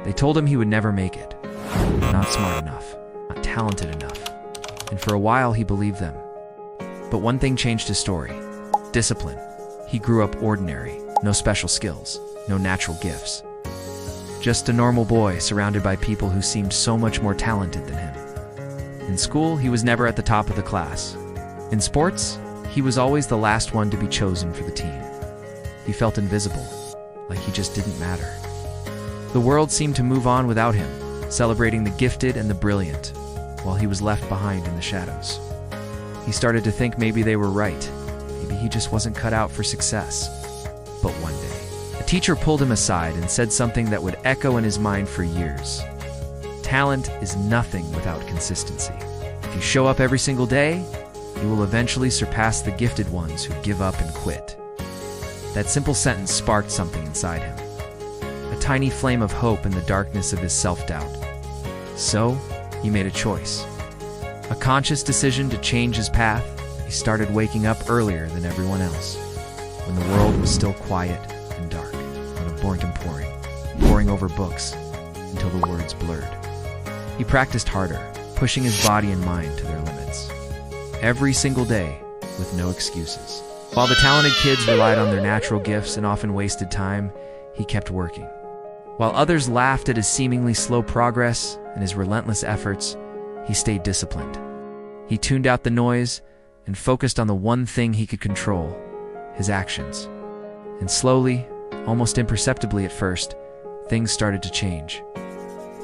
They told him he would never make it. Not smart enough, not talented enough. And for a while, he believed them. But one thing changed his story: discipline. He grew up ordinary, no special skills, no natural gifts. Just a normal boy surrounded by people who seemed so much more talented than him. In school, he was never at the top of the class. In sports, he was always the last one to be chosen for the team. He felt invisible, like he just didn't matter. The world seemed to move on without him, celebrating the gifted and the brilliant, while he was left behind in the shadows. He started to think maybe they were right. Maybe he just wasn't cut out for success. But one day, a teacher pulled him aside and said something that would echo in his mind for years. Talent is nothing without consistency. If you show up every single day, you will eventually surpass the gifted ones who give up and quit. That simple sentence sparked something inside him, a tiny flame of hope in the darkness of his self-doubt. So, he made a choice. A conscious decision to change his path. He started waking up earlier than everyone else, when the world was still quiet and dark, poring over books until the words blurred. He practiced harder, pushing his body and mind to their limits. Every single day, with no excuses. While the talented kids relied on their natural gifts and often wasted time, he kept working. While others laughed at his seemingly slow progress and his relentless efforts, he stayed disciplined. He tuned out the noise and focused on the one thing he could control: his actions. And slowly, almost imperceptibly at first, things started to change.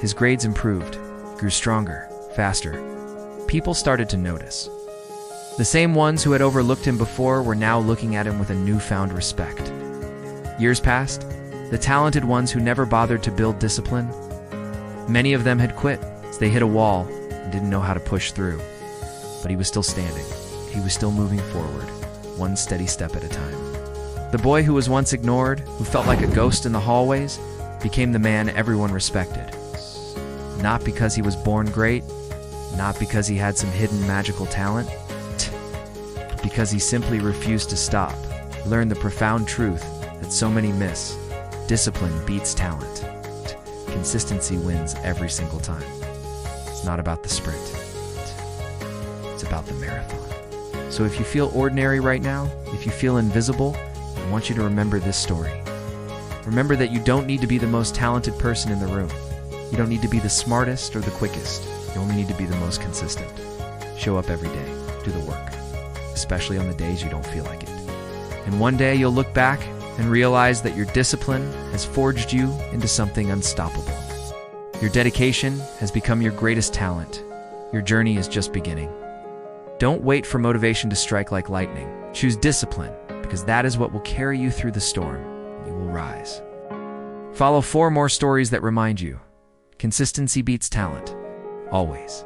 His grades improved, grew stronger, faster. People started to notice. The same ones who had overlooked him before were now looking at him with a newfound respect. Years passed. The talented ones who never bothered to build discipline, many of them had quit as they hit a wall and didn't know how to push through. But he was still standing. He was still moving forward, one steady step at a time. The boy who was once ignored, who felt like a ghost in the hallways, became the man everyone respected. Not because he was born great, not because he had some hidden magical talent, but because he simply refused to stop. He learned the profound truth that so many miss: discipline beats talent. Consistency wins every single time. It's not about the sprint. It's about the marathon. So if you feel ordinary right now, if you feel invisible, I want you to remember this story. Remember that you don't need to be the most talented person in the room. You don't need to be the smartest or the quickest. You only need to be the most consistent. Show up every day. Do the work, especially on the days you don't feel like it. And one day you'll look back and realize that your discipline has forged you into something unstoppable. Your dedication has become your greatest talent. Your journey is just beginning. Don't wait for motivation to strike like lightning. Choose discipline, because that is what will carry you through the storm. You will rise. Follow 4 more stories that remind you: consistency beats talent, always.